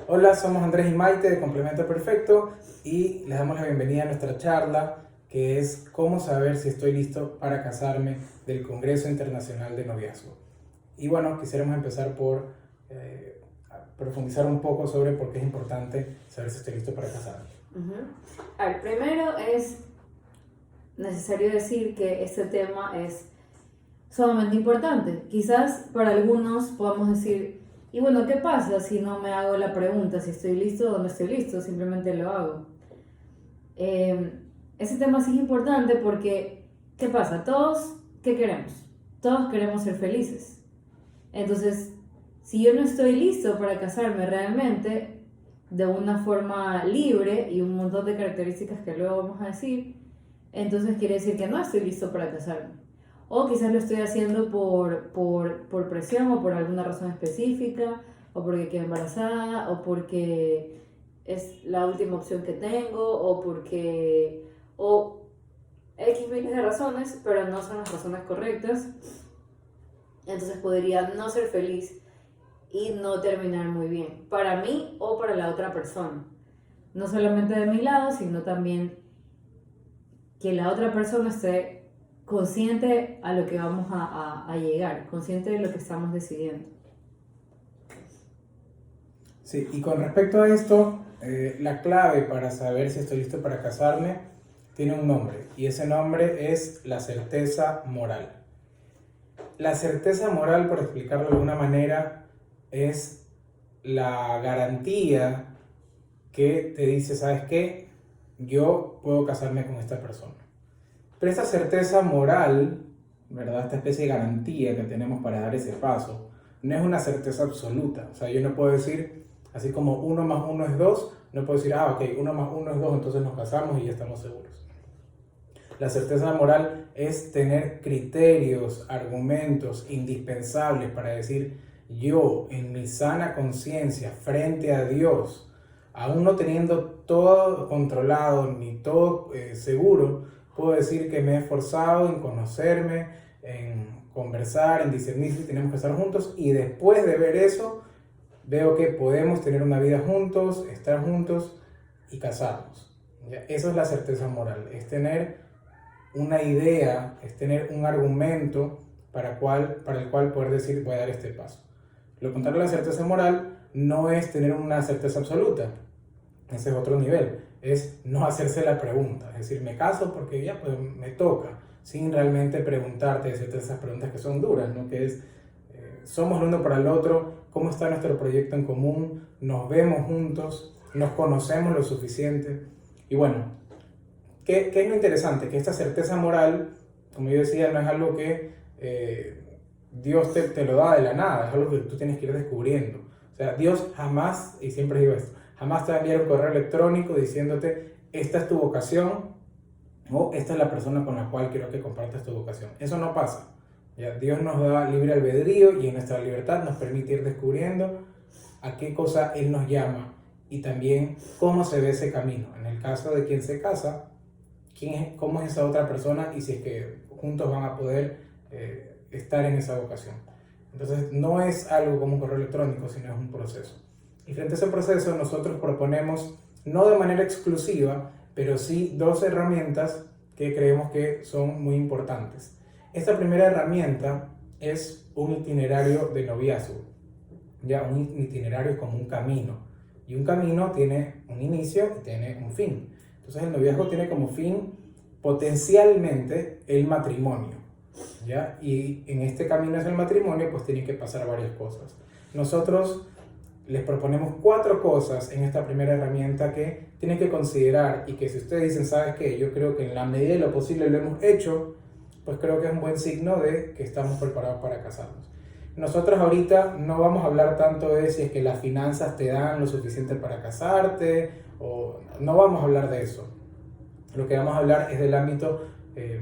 Hola, somos Andrés y Maite de Complemento Perfecto y les damos la bienvenida a nuestra charla que es ¿Cómo saber si estoy listo para casarme? Del Congreso Internacional de Noviazgo. Y bueno, quisiéramos empezar por profundizar un poco sobre por qué es importante saber si estoy listo para casarme. A ver, primero es necesario decir que este tema es sumamente importante. Quizás para algunos podamos decir, y bueno, ¿qué pasa si no me hago la pregunta si estoy listo o no estoy listo? Simplemente lo hago. Ese tema sí es importante porque, ¿qué pasa? Todos, ¿qué queremos? Todos queremos ser felices. Entonces, si yo no estoy listo para casarme realmente, de una forma libre y un montón de características que luego vamos a decir, entonces quiere decir que no estoy listo para casarme. O quizás lo estoy haciendo por presión o por alguna razón específica, o porque quedé embarazada, o porque es la última opción que tengo, o porque... o X miles de razones, pero no son las razones correctas. Entonces podría no ser feliz y no terminar muy bien, para mí o para la otra persona. No solamente de mi lado, sino también que la otra persona esté consciente a lo que vamos a llegar, consciente de lo que estamos decidiendo. Sí, y con respecto a esto, la clave para saber si estoy listo para casarme tiene un nombre y ese nombre es la certeza moral. La certeza moral, por explicarlo de alguna manera, es la garantía que te dice, ¿sabes qué? Yo puedo casarme con esta persona. Pero esta certeza moral, ¿verdad? Esta especie de garantía que tenemos para dar ese paso, no es una certeza absoluta. O sea, yo no puedo decir, así como 1 más 1 es 2, no puedo decir, ok, 1 más 1 es 2, entonces nos casamos y ya estamos seguros. La certeza moral es tener criterios, argumentos indispensables para decir, yo en mi sana conciencia frente a Dios, aún no teniendo todo controlado ni todo seguro, puedo decir que me he esforzado en conocerme, en conversar, en discernir si tenemos que estar juntos, y después de ver eso, veo que podemos tener una vida juntos, estar juntos y casarnos. ¿Ya? Eso es la certeza moral, es tener una idea, es tener un argumento para el cual poder decir voy a dar este paso. Lo contrario a la certeza moral no es tener una certeza absoluta, ese es otro nivel, es no hacerse la pregunta, es decir, me caso porque ya pues me toca, sin realmente preguntarte, decirte esas preguntas que son duras, ¿no? Que es, somos el uno para el otro, cómo está nuestro proyecto en común, nos vemos juntos, nos conocemos lo suficiente, y bueno, ¿qué es lo interesante? Que esta certeza moral, como yo decía, no es algo que Dios te lo da de la nada, es algo que tú tienes que ir descubriendo. O sea, Dios jamás, y siempre digo esto, jamás te va a enviar un correo electrónico diciéndote, esta es tu vocación, o esta es la persona con la cual quiero que compartas tu vocación. Eso no pasa. ¿Ya? Dios nos da libre albedrío y en nuestra libertad nos permite ir descubriendo a qué cosa Él nos llama y también cómo se ve ese camino. En el caso de quien se casa, cómo es esa otra persona y si es que juntos van a poder estar en esa vocación. Entonces no es algo como un correo electrónico, sino es un proceso. Y frente a ese proceso nosotros proponemos, no de manera exclusiva, pero sí 2 herramientas que creemos que son muy importantes. Esta primera herramienta es un itinerario de noviazgo. Ya, un itinerario es como un camino. Y un camino tiene un inicio y tiene un fin. Entonces el noviazgo tiene como fin potencialmente el matrimonio, ¿ya? Y en este camino hacia el matrimonio pues tienen que pasar varias cosas. Nosotros les proponemos 4 cosas en esta primera herramienta que tienen que considerar y que si ustedes dicen, ¿sabes qué? Yo creo que en la medida de lo posible lo hemos hecho, pues creo que es un buen signo de que estamos preparados para casarnos. Nosotros ahorita no vamos a hablar tanto de si es que las finanzas te dan lo suficiente para casarte, o no vamos a hablar de eso. Lo que vamos a hablar es del ámbito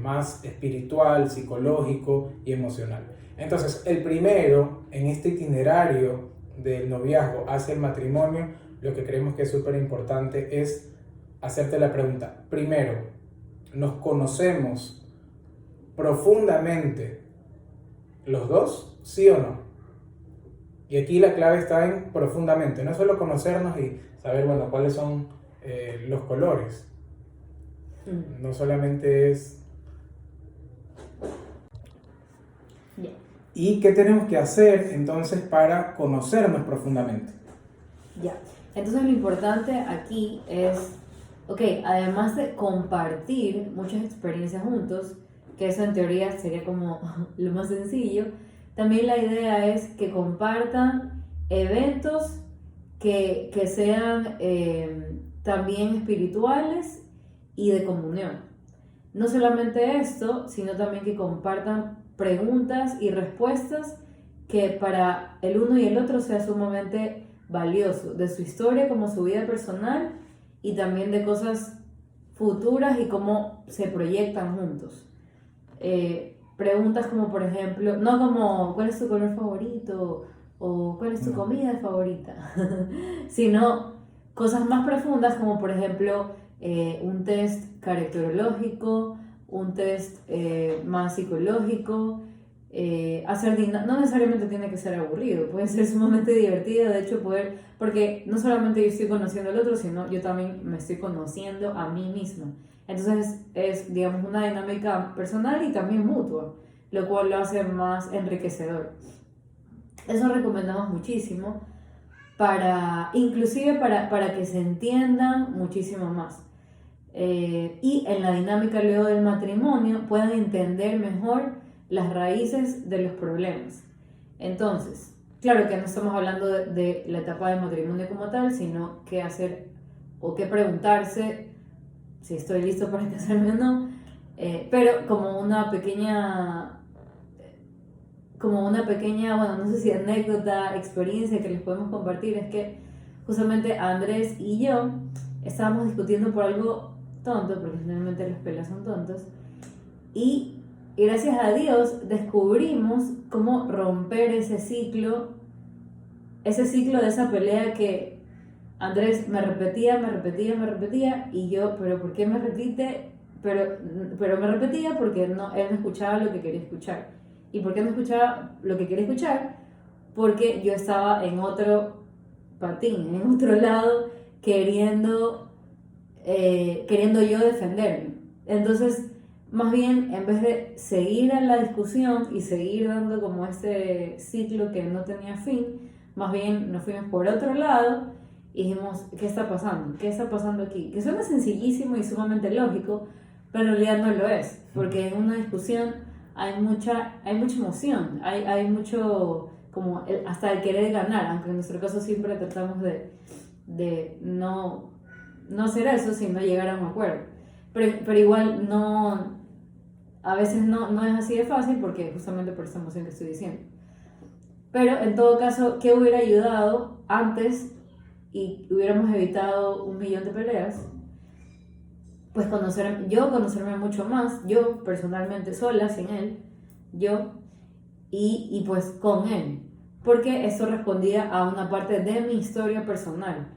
más espiritual, psicológico y emocional. Entonces, el primero en este itinerario del noviazgo hacia el matrimonio, lo que creemos que es súper importante es hacerte la pregunta. Primero, ¿nos conocemos profundamente los dos? ¿Sí o no? Y aquí la clave está en profundamente, no solo conocernos y saber, bueno, cuáles son los colores. No solamente es... Yeah. ¿Y qué tenemos que hacer entonces para conocernos profundamente? Ya. Entonces lo importante aquí es, ok, además de compartir muchas experiencias juntos, que eso en teoría sería como lo más sencillo, también la idea es que compartan eventos que sean también espirituales y de comunión. No solamente esto, sino también que compartan preguntas y respuestas que para el uno y el otro sea sumamente valioso, de su historia como su vida personal y también de cosas futuras y cómo se proyectan juntos. Preguntas como por ejemplo, no como ¿cuál es tu color favorito? O ¿cuál es tu comida favorita? Sino cosas más profundas como por ejemplo un test caracterológico, un test más psicológico. No necesariamente tiene que ser aburrido, puede ser sumamente divertido, de hecho porque no solamente yo estoy conociendo al otro, sino yo también me estoy conociendo a mí misma. Entonces es, digamos, una dinámica personal y también mutua, lo cual lo hace más enriquecedor. Eso recomendamos muchísimo, inclusive para que se entiendan muchísimo más. Y en la dinámica luego del matrimonio puedan entender mejor las raíces de los problemas. Entonces, claro que no estamos hablando de la etapa de matrimonio como tal, sino qué hacer o qué preguntarse si estoy listo para casarme o no, pero como una pequeña, bueno, no sé si anécdota, experiencia que les podemos compartir, es que justamente Andrés y yo estábamos discutiendo por algo tonto, porque generalmente las peleas son tontas, y gracias a Dios descubrimos cómo romper ese ciclo de esa pelea que Andrés me repetía, y yo, pero ¿por qué me repite? Pero me repetía porque él no escuchaba lo que quería escuchar. ¿Y por qué no escuchaba lo que quería escuchar? Porque yo estaba en otro patín, en otro lado, queriendo yo defenderme. Entonces, más bien, en vez de seguir en la discusión y seguir dando como este ciclo que no tenía fin, más bien nos fuimos por otro llado y dijimos, ¿qué está pasando? ¿Qué está pasando aquí? Que suena sencillísimo y sumamente lógico, pero en realidad no lo es, porque en una discusión hay mucha emoción, hay mucho, como hasta el querer ganar, aunque en nuestro caso siempre tratamos de no hacer eso, sino llegar a un acuerdo. Pero igual a veces no es así de fácil porque justamente por esta emoción que estoy diciendo. Pero en todo caso, ¿qué hubiera ayudado antes y hubiéramos evitado 1.000.000 de peleas? Pues conocerme mucho más, yo personalmente sola, sin él, y pues con él, porque eso respondía a una parte de mi historia personal,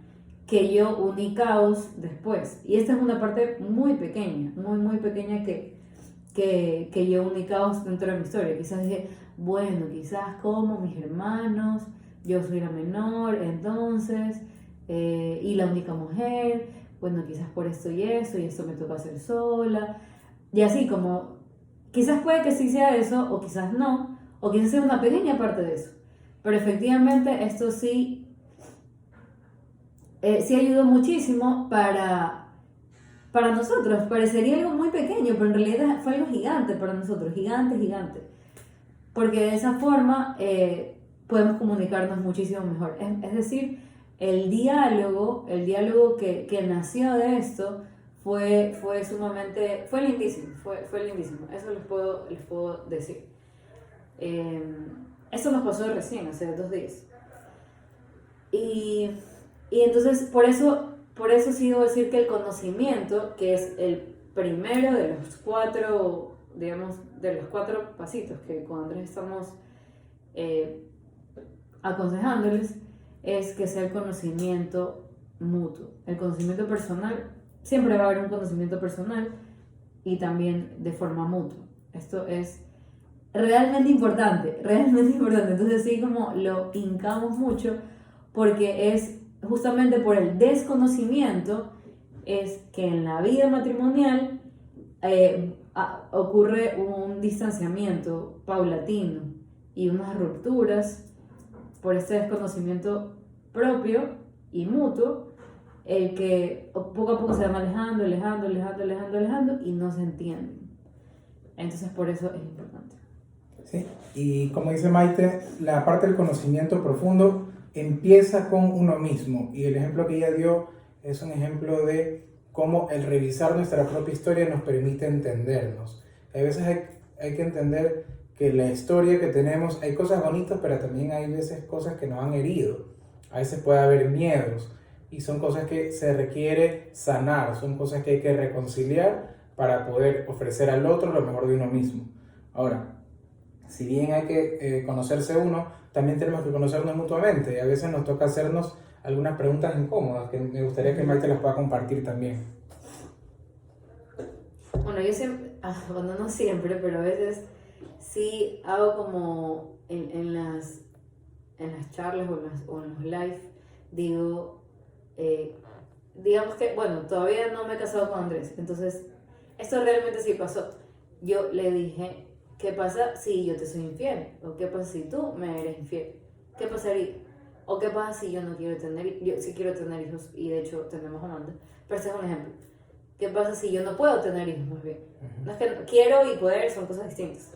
que yo uní caos después, y esta es una parte muy pequeña, muy pequeña que yo uní caos dentro de mi historia. Quizás dije, bueno, quizás como mis hermanos, yo soy la menor, entonces, y la única mujer, bueno, quizás por esto y esto me toca hacer sola, y así como, quizás puede que sí sea eso, o quizás no, o quizás sea una pequeña parte de eso, pero efectivamente esto sí ayudó muchísimo para nosotros. Parecería algo muy pequeño, pero en realidad fue algo gigante para nosotros, gigante, porque de esa forma podemos comunicarnos muchísimo mejor. Es decir, el diálogo que nació de esto fue lindísimo, fue lindísimo, eso les puedo decir. Eso nos pasó recién, hace 2 días. Y entonces, por eso sí debo decir que el conocimiento, que es el primero de los 4, digamos, de los 4 pasitos que con Andrés estamos aconsejándoles, es que sea el conocimiento mutuo. El conocimiento personal, siempre va a haber un conocimiento personal y también de forma mutua. Esto es realmente importante, realmente importante. Entonces sí como lo hincamos mucho porque es justamente por el desconocimiento es que en la vida matrimonial ocurre un distanciamiento paulatino y unas rupturas por este desconocimiento propio y mutuo, el que poco a poco se van alejando, alejando, alejando, alejando, alejando y no se entienden. Entonces por eso es importante. Sí, y como dice Maite, la parte del conocimiento profundo empieza con uno mismo, y el ejemplo que ella dio es un ejemplo de cómo el revisar nuestra propia historia nos permite entendernos. A veces hay que entender que la historia que tenemos, hay cosas bonitas, pero también hay veces cosas que nos han herido. A veces puede haber miedos, y son cosas que se requiere sanar, son cosas que hay que reconciliar para poder ofrecer al otro lo mejor de uno mismo. Ahora, si bien hay que conocerse uno, también tenemos que conocernos mutuamente, y a veces nos toca hacernos algunas preguntas incómodas que me gustaría que Maite las pueda compartir también. Bueno, yo siempre, bueno, no siempre, pero a veces sí hago como en las charlas o en los live, digo, digamos que, bueno, todavía no me he casado con Andrés, entonces, esto realmente sí pasó. Yo le dije, ¿qué pasa si yo te soy infiel? ¿O qué pasa si tú me eres infiel? ¿Qué pasaría? ¿O qué pasa si yo no quiero tener, yo sí quiero tener hijos y de hecho tenemos Amanda? Pero ese es un ejemplo. ¿Qué pasa si yo no puedo tener hijos más bien? No es que quiero y poder son cosas distintas.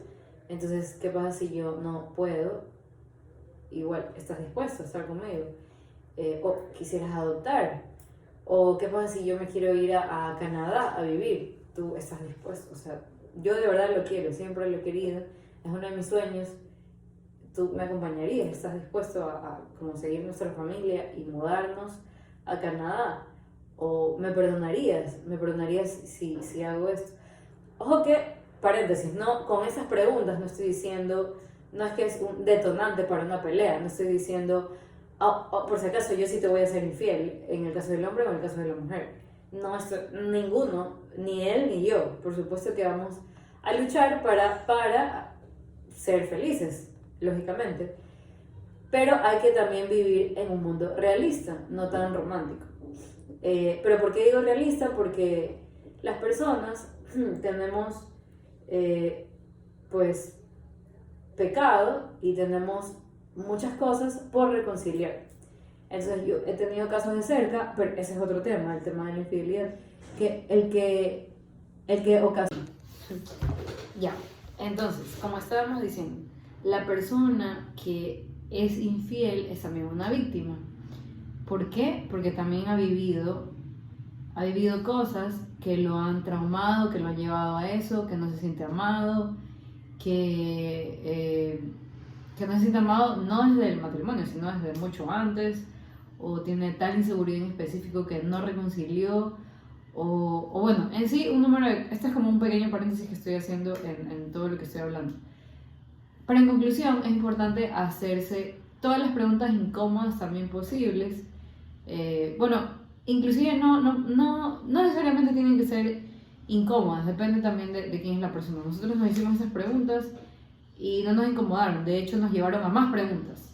Entonces, ¿qué pasa si yo no puedo? Igual, ¿estás dispuesto a estar conmigo? O quisieras adoptar. O ¿qué pasa si yo me quiero ir a Canadá a vivir? Tú estás dispuesto. O sea, yo de verdad lo quiero, siempre lo he querido. Es uno de mis sueños. Tú me acompañarías, estás dispuesto a como seguir nuestra familia y mudarnos a Canadá. O me perdonarías si hago esto. Ojo que, paréntesis, no, con esas preguntas no estoy diciendo, no es que es un detonante para una pelea, no estoy diciendo, por si acaso yo sí te voy a ser infiel, en el caso del hombre o en el caso de la mujer. No, ninguno, ni él ni yo, por supuesto que vamos a luchar para ser felices, lógicamente. Pero hay que también vivir en un mundo realista, no tan romántico. Pero ¿por qué digo realista? Porque las personas tenemos pues pecado y tenemos muchas cosas por reconciliar. Entonces yo he tenido casos de cerca, pero ese es otro tema, el tema de la infidelidad, que el que ocasiona. Ya, entonces, como estábamos diciendo, la persona que es infiel es también una víctima. ¿Por qué? Porque también ha vivido cosas que lo han traumado, que lo han llevado a eso, que no se siente amado, que no se siente amado no desde el matrimonio, sino desde mucho antes, o tiene tal inseguridad en específico que no reconcilió, o bueno, en sí, este es como un pequeño paréntesis que estoy haciendo en todo lo que estoy hablando. Pero en conclusión, es importante hacerse todas las preguntas incómodas también posibles. Bueno, inclusive no necesariamente tienen que ser incómodas, depende también de quién es la persona. Nosotros nos hicimos esas preguntas y no nos incomodaron, de hecho nos llevaron a más preguntas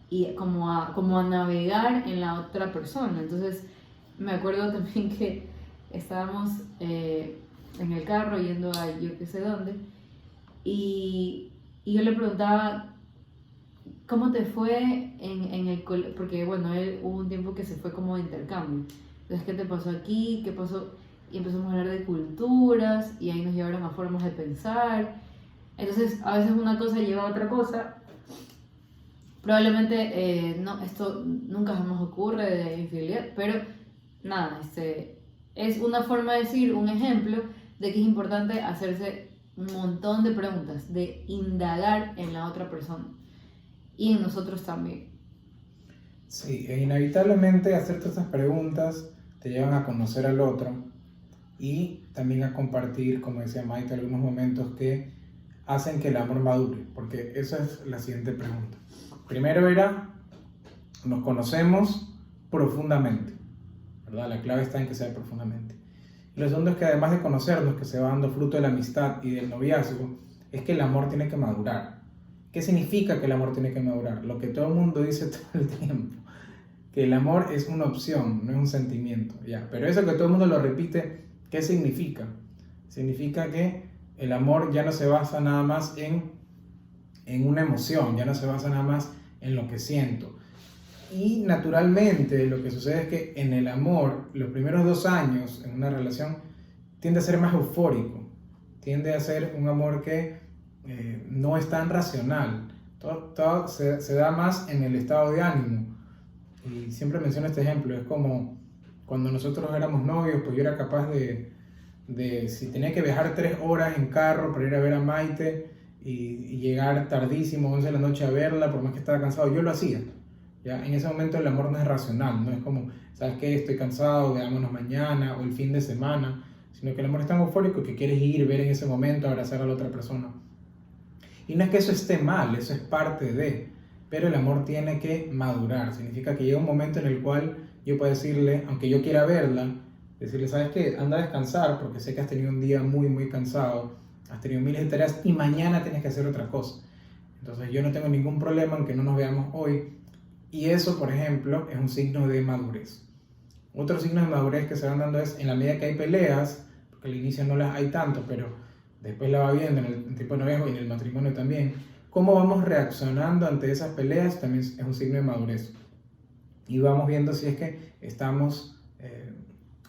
y como a navegar en la otra persona. Entonces me acuerdo también que estábamos en el carro yendo a yo qué sé dónde y yo le preguntaba, ¿cómo te fue en el colegio? Porque bueno, él hubo un tiempo que se fue como de intercambio. Entonces, ¿qué te pasó aquí? ¿Qué pasó? Y empezamos a hablar de culturas y ahí nos llevaron a formas de pensar. Entonces, a veces una cosa lleva a otra cosa. Probablemente esto nunca jamás ocurre de infidelidad, pero nada, es una forma de decir, un ejemplo de que es importante hacerse un montón de preguntas, de indagar en la otra persona. Y en nosotros también. Sí, e inevitablemente hacerte estas preguntas te llevan a conocer al otro y también a compartir, como decía Maite, algunos momentos que hacen que el amor madure, porque esa es la siguiente pregunta. Primero era, nos conocemos profundamente, ¿verdad? La clave está en que sea profundamente. Y lo segundo es que además de conocernos, que se va dando fruto de la amistad y del noviazgo, es que el amor tiene que madurar. ¿Qué significa que el amor tiene que madurar? Lo que todo el mundo dice todo el tiempo, que el amor es una opción, no es un sentimiento, ¿ya? Pero eso que todo el mundo lo repite, ¿qué significa? Significa que el amor ya no se basa nada más en una emoción, ya no se basa nada más en lo que siento. Y naturalmente lo que sucede es que en el amor, los primeros 2 años en una relación tiende a ser más eufórico, tiende a ser un amor que no es tan racional, todo se da más en el estado de ánimo. Y siempre menciono este ejemplo, es como cuando nosotros éramos novios, pues yo era capaz de si tenía que viajar 3 horas en carro para ir a ver a Maite y llegar tardísimo, 11 de la noche a verla, por más que estaba cansado, yo lo hacía. ¿Ya? En ese momento el amor no es racional, no es como, ¿sabes qué? Estoy cansado, veámonos mañana o el fin de semana, sino que el amor es tan eufórico que quieres ir, ver en ese momento, abrazar a la otra persona. Y no es que eso esté mal, eso es parte de, pero el amor tiene que madurar, significa que llega un momento en el cual yo puedo decirle, aunque yo quiera verla, decirle, ¿sabes qué? Anda a descansar porque sé que has tenido un día muy, muy cansado, has tenido miles de tareas y mañana tienes que hacer otra cosa. Entonces yo no tengo ningún problema en que no nos veamos hoy. Y eso, por ejemplo, es un signo de madurez. Otro signo de madurez que se van dando es en la medida que hay peleas, porque al inicio no las hay tanto, pero después la va viendo en el tiempo de noviazgo y en el matrimonio también, cómo vamos reaccionando ante esas peleas también es un signo de madurez. Y vamos viendo si es que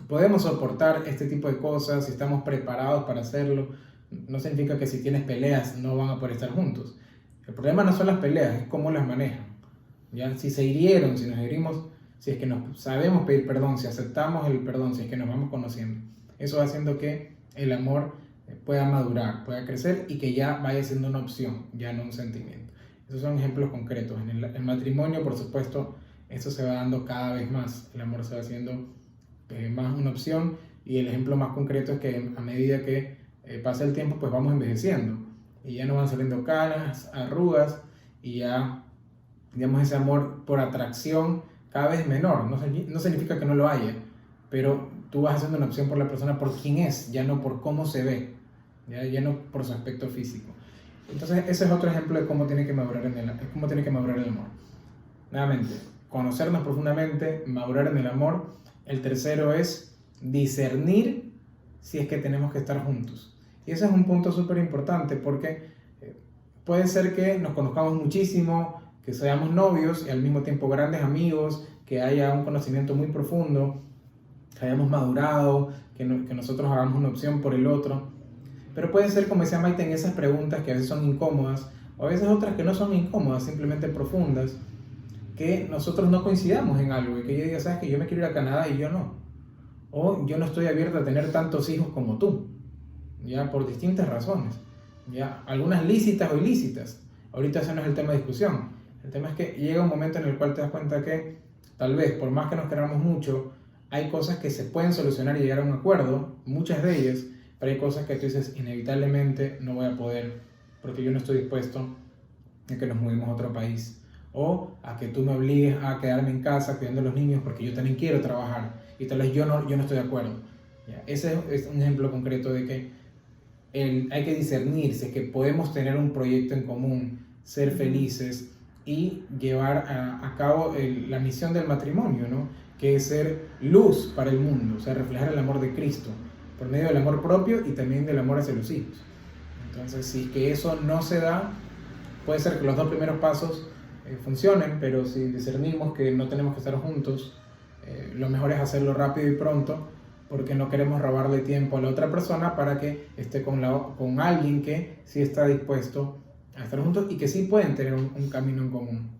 podemos soportar este tipo de cosas, si estamos preparados para hacerlo. No significa que si tienes peleas no van a poder estar juntos. El problema no son las peleas, es cómo las manejan. ¿Ya? Si se hirieron, si nos herimos, si es que nos sabemos pedir perdón, si aceptamos el perdón, si es que nos vamos conociendo. Eso va haciendo que el amor pueda madurar, pueda crecer y que ya vaya siendo una opción, ya no un sentimiento. Esos son ejemplos concretos. En el matrimonio, por supuesto, esto se va dando cada vez más. El amor se va haciendo más una opción y el ejemplo más concreto es que a medida que pasa el tiempo, pues vamos envejeciendo y ya no van saliendo canas, arrugas y ya, digamos, ese amor por atracción cada vez es menor. No significa que no lo haya, pero tú vas haciendo una opción por la persona por quién es, ya no por cómo se ve, ya no por su aspecto físico. Entonces ese es otro ejemplo de cómo tiene que madurar el amor. Nuevamente, conocernos profundamente, madurar en el amor. El tercero es discernir si es que tenemos que estar juntos. Y ese es un punto súper importante porque puede ser que nos conozcamos muchísimo, que seamos novios y al mismo tiempo grandes amigos, que haya un conocimiento muy profundo, que hayamos madurado, que nosotros hagamos una opción por el otro. Pero puede ser, como decía Maite, en esas preguntas que a veces son incómodas, o a veces otras que no son incómodas, simplemente profundas, que nosotros no coincidamos en algo y que yo diga, sabes que yo me quiero ir a Canadá y yo no. O yo no estoy abierto a tener tantos hijos como tú, ya por distintas razones, ya algunas lícitas o ilícitas. Ahorita ese no es el tema de discusión. El tema es que llega un momento en el cual te das cuenta que tal vez, por más que nos queramos mucho, hay cosas que se pueden solucionar y llegar a un acuerdo, muchas de ellas, pero hay cosas que tú dices, inevitablemente no voy a poder, porque yo no estoy dispuesto a que nos mudemos a otro país, o a que tú me obligues a quedarme en casa cuidando a los niños porque yo también quiero trabajar, y tal vez yo no estoy de acuerdo. ¿Ya? Ese es un ejemplo concreto de que hay que discernir si es que podemos tener un proyecto en común, ser felices y llevar a cabo la misión del matrimonio, ¿no? Que es ser luz para el mundo, o sea, reflejar el amor de Cristo por medio del amor propio y también del amor hacia los hijos. Entonces, si es que eso no se da, puede ser que los 2 primeros pasos funcionen, pero si discernimos que no tenemos que estar juntos, lo mejor es hacerlo rápido y pronto, porque no queremos robarle tiempo a la otra persona para que esté con alguien que sí está dispuesto a estar juntos y que sí pueden tener un camino en común.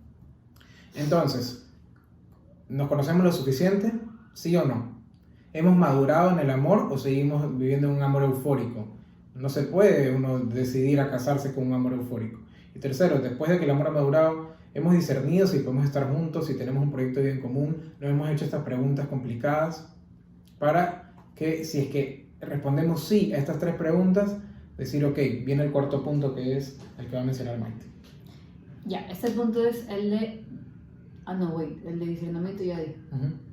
Entonces, ¿nos conocemos lo suficiente? ¿Sí o no? ¿Hemos madurado en el amor o seguimos viviendo un amor eufórico? No se puede uno decidir a casarse con un amor eufórico. Y tercero, después de que el amor ha madurado, hemos discernido si podemos estar juntos, si tenemos un proyecto de vida en común, nos hemos hecho estas preguntas complicadas para que, si es que respondemos sí a estas 3 preguntas, decir, ok, viene el cuarto punto que es el que va a mencionar Maite. Ya, este punto es el de... el de discernimiento ya di.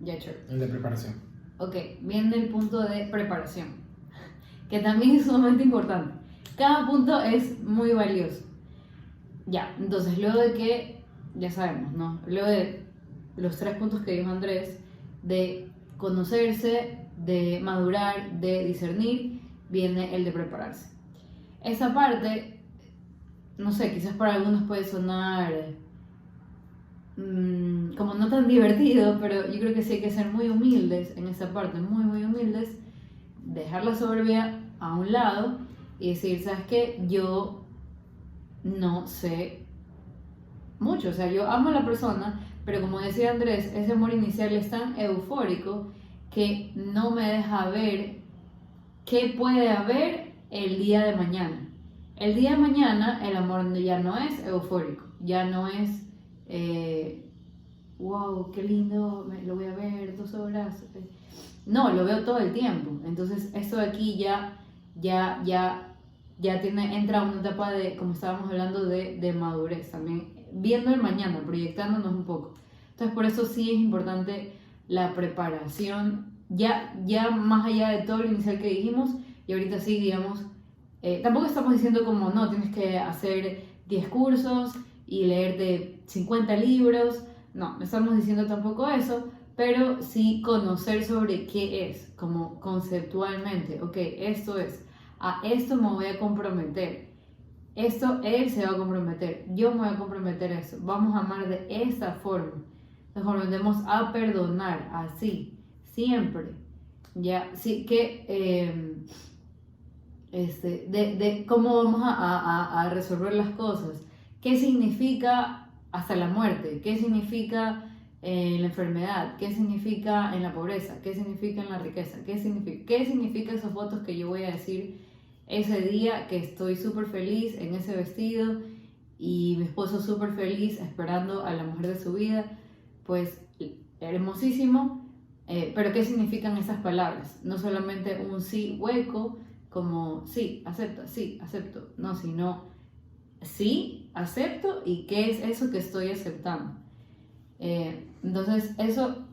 Ya, sure. El de preparación. Ok, viene el punto de preparación, que también es sumamente importante. Cada punto es muy valioso. Ya, entonces luego de que, ya sabemos, ¿no? Luego de los 3 puntos que dijo Andrés, de conocerse, de madurar, de discernir, viene el de prepararse. Esa parte, no sé, quizás para algunos puede sonar como no tan divertido, pero yo creo que sí hay que ser muy humildes en esa parte, muy, muy humildes, dejar la soberbia a un lado y decir, ¿sabes qué? Yo no sé mucho, o sea, yo amo a la persona, pero como decía Andrés, ese amor inicial es tan eufórico que no me deja ver qué puede haber el día de mañana. El día de mañana el amor ya no es eufórico, ya no es, wow, qué lindo, lo voy a ver 2 horas. No, lo veo todo el tiempo. Entonces esto de aquí ya entra una etapa de, como estábamos hablando, de madurez también, viendo el mañana, proyectándonos un poco. Entonces por eso sí es importante la preparación, ya más allá de todo lo inicial que dijimos, y ahorita sí, digamos, tampoco estamos diciendo como, no, tienes que hacer 10 cursos y leerte 50 libros, no estamos diciendo tampoco eso, pero sí conocer sobre qué es, como conceptualmente, ok, esto es, a esto me voy a comprometer, esto él se va a comprometer, yo me voy a comprometer a eso, vamos a amar de esta forma, nos comprometemos a perdonar, así, siempre, ya, sí que, de cómo vamos a resolver las cosas, qué significa hasta la muerte, qué significa en la enfermedad, qué significa en la pobreza, qué significa en la riqueza, qué significa esos votos que yo voy a decir ese día que estoy súper feliz en ese vestido y mi esposo súper feliz esperando a la mujer de su vida, pues hermosísimo, pero qué significan esas palabras, no solamente un sí hueco como sí, acepto, no, sino sí, acepto y qué es eso que estoy aceptando. Entonces eso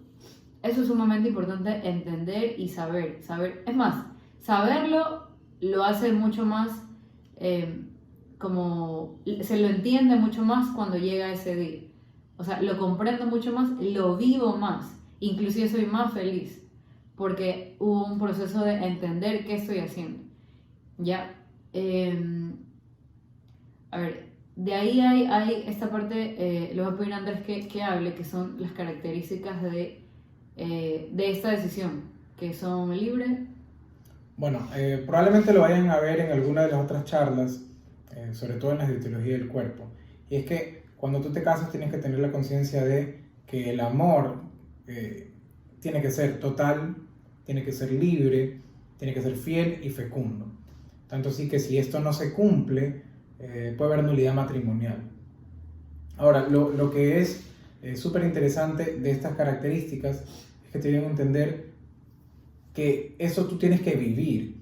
es sumamente importante entender y saber, es más, saberlo lo hace mucho más, como se lo entiende mucho más cuando llega ese día, o sea, lo comprendo mucho más, lo vivo más, inclusive soy más feliz porque hubo un proceso de entender qué estoy haciendo, ya. A ver, de ahí hay esta parte, le voy a pedir a Andrés que hable, que son las características de esta decisión, que son libre. Bueno, probablemente lo vayan a ver en alguna de las otras charlas, sobre todo en la etiología del cuerpo. Y es que cuando tú te casas tienes que tener la conciencia de que el amor tiene que ser total, tiene que ser libre, tiene que ser fiel y fecundo. Tanto así que si esto no se cumple, puede haber nulidad matrimonial. Ahora, lo que es súper interesante de estas características es que te deben entender que eso tú tienes que vivir.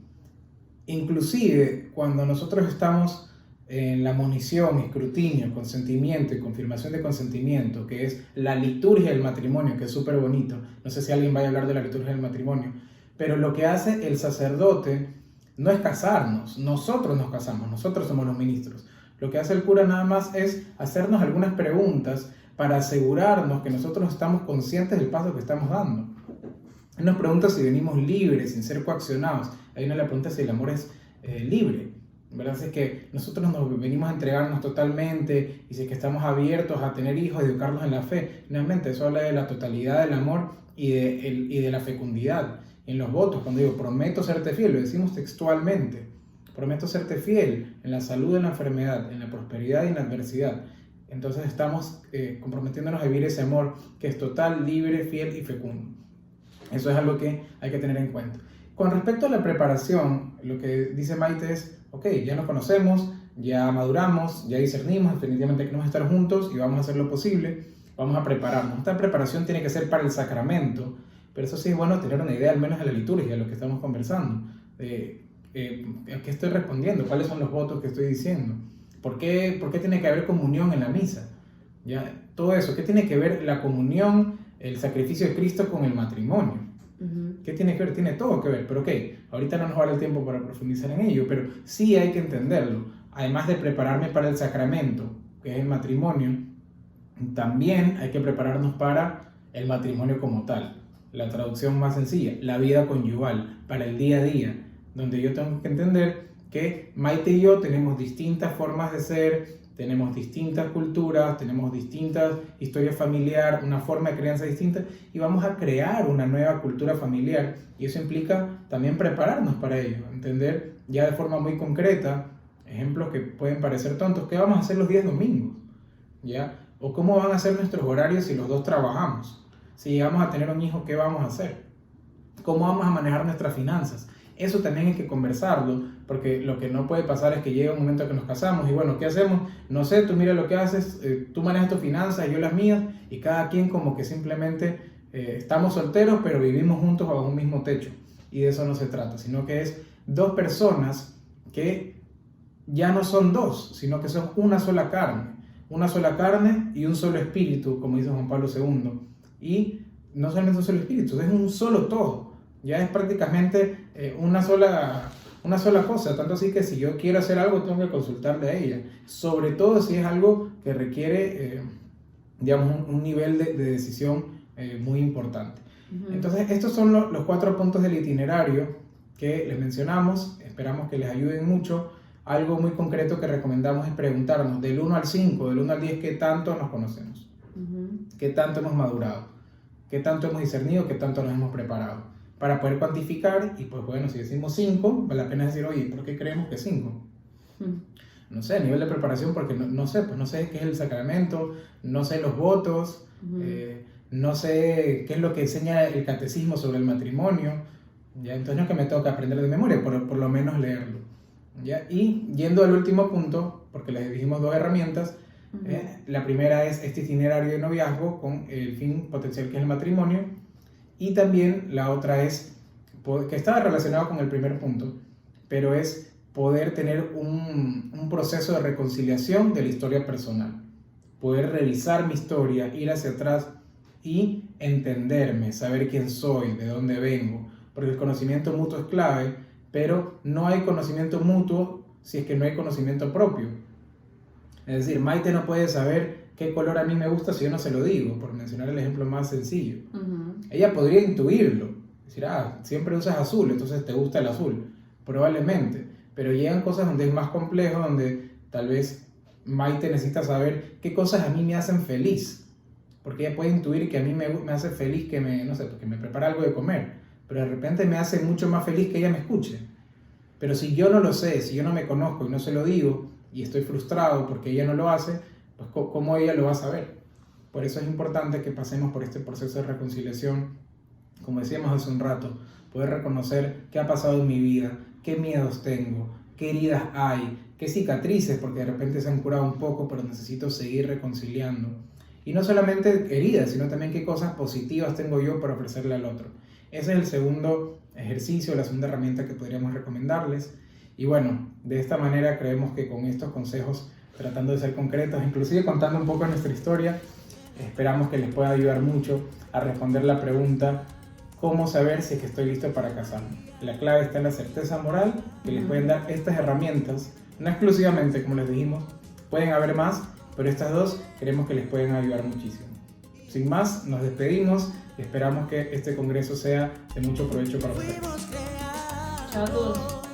Inclusive cuando nosotros estamos en la monición, escrutinio, consentimiento y confirmación de consentimiento, que es la liturgia del matrimonio, que es súper bonito. No sé si alguien vaya a hablar de la liturgia del matrimonio, pero lo que hace el sacerdote no es casarnos, nosotros nos casamos, nosotros somos los ministros. Lo que hace el cura nada más es hacernos algunas preguntas para asegurarnos que nosotros estamos conscientes del paso que estamos dando. Él nos pregunta si venimos libres, sin ser coaccionados. Ahí uno le pregunta si el amor es libre. ¿Verdad? Si es que nosotros nos venimos a entregarnos totalmente y si es que estamos abiertos a tener hijos y educarlos en la fe. Finalmente, eso habla de la totalidad del amor y de la fecundidad. En los votos, cuando digo prometo serte fiel, lo decimos textualmente. Prometo serte fiel en la salud, en la enfermedad, en la prosperidad y en la adversidad. Entonces estamos comprometiéndonos a vivir ese amor que es total, libre, fiel y fecundo. Eso es algo que hay que tener en cuenta. Con respecto a la preparación, lo que dice Maite es, ok, ya nos conocemos, ya maduramos, ya discernimos, definitivamente queremos estar juntos y vamos a hacer lo posible, vamos a prepararnos. Esta preparación tiene que ser para el sacramento, pero eso sí es bueno tener una idea al menos de la liturgia, de lo que estamos conversando, ¿a qué estoy respondiendo? ¿Cuáles son los votos que estoy diciendo? ¿Por qué tiene que haber comunión en la misa? ¿Ya? Todo eso, ¿qué tiene que ver la comunión, el sacrificio de Cristo con el matrimonio? ¿Qué tiene que ver? Tiene todo que ver, pero ok, ahorita no nos va a dar el tiempo para profundizar en ello, pero sí hay que entenderlo. Además de prepararme para el sacramento, que es el matrimonio, también hay que prepararnos para el matrimonio como tal. La traducción más sencilla, la vida conyugal, para el día a día, donde yo tengo que entender que Maite y yo tenemos distintas formas de ser, tenemos distintas culturas, tenemos distintas historias familiares, una forma de crianza distinta, y vamos a crear una nueva cultura familiar, y eso implica también prepararnos para ello, entender ya de forma muy concreta, ejemplos que pueden parecer tontos, qué vamos a hacer los días domingos, ¿ya? O cómo van a ser nuestros horarios si los dos trabajamos. Si llegamos a tener un hijo, ¿qué vamos a hacer? ¿Cómo vamos a manejar nuestras finanzas? Eso también hay que conversarlo, porque lo que no puede pasar es que llegue un momento que nos casamos y bueno, ¿qué hacemos? No sé, tú mira lo que haces, tú manejas tus finanzas, yo las mías, y cada quien como que simplemente estamos solteros, pero vivimos juntos bajo un mismo techo. Y de eso no se trata, sino que es dos personas que ya no son dos, sino que son una sola carne y un solo espíritu, como dice Juan Pablo II. Y no solamente un solo espíritu, es un solo todo. Ya es prácticamente una sola cosa, tanto así que si yo quiero hacer algo tengo que consultarle a ella, sobre todo si es algo que requiere, digamos, un nivel de decisión muy importante. Entonces, estos son los 4 puntos del itinerario que les mencionamos, esperamos que les ayuden mucho. Algo muy concreto que recomendamos es preguntarnos del 1 al 5, del 1 al 10, ¿qué tanto nos conocemos? ¿Qué tanto hemos madurado? ¿Qué tanto hemos discernido? ¿Qué tanto nos hemos preparado? Para poder cuantificar, y pues bueno, si decimos 5, vale la pena decir, oye, ¿por qué creemos que 5? No sé, a nivel de preparación, porque no sé qué es el sacramento, no sé los votos, no sé qué es lo que enseña el catecismo sobre el matrimonio, ¿ya? Entonces no es que me toca aprender de memoria, por lo menos leerlo, ¿ya? Y yendo al último punto, porque les dijimos 2 herramientas, la primera es este itinerario de noviazgo con el fin potencial que es el matrimonio, y también la otra es, que está relacionado con el primer punto, pero es poder tener un proceso de reconciliación de la historia personal, poder revisar mi historia, ir hacia atrás y entenderme, saber quién soy, de dónde vengo, porque el conocimiento mutuo es clave, pero no hay conocimiento mutuo si es que no hay conocimiento propio. Es decir, Maite no puede saber qué color a mí me gusta si yo no se lo digo, por mencionar el ejemplo más sencillo. Ella podría intuirlo, decir, siempre usas azul, entonces te gusta el azul, probablemente, pero llegan cosas donde es más complejo, donde tal vez Maite necesita saber qué cosas a mí me hacen feliz, porque ella puede intuir que a mí me hace feliz que que me prepara algo de comer, pero de repente me hace mucho más feliz que ella me escuche. Pero si yo no lo sé, si yo no me conozco y no se lo digo, y estoy frustrado porque ella no lo hace, pues ¿cómo ella lo va a saber? Por eso es importante que pasemos por este proceso de reconciliación, como decíamos hace un rato, poder reconocer qué ha pasado en mi vida, qué miedos tengo, qué heridas hay, qué cicatrices, porque de repente se han curado un poco, pero necesito seguir reconciliando. Y no solamente heridas, sino también qué cosas positivas tengo yo para ofrecerle al otro. Ese es el segundo ejercicio, la segunda herramienta que podríamos recomendarles. Y bueno, de esta manera creemos que con estos consejos, tratando de ser concretos, inclusive contando un poco nuestra historia, esperamos que les pueda ayudar mucho a responder la pregunta ¿cómo saber si es que estoy listo para casarme? La clave está en la certeza moral que les pueden dar estas herramientas, no exclusivamente, como les dijimos, pueden haber más, pero estas 2 creemos que les pueden ayudar muchísimo. Sin más, nos despedimos y esperamos que este congreso sea de mucho provecho para ustedes. Chao a todos.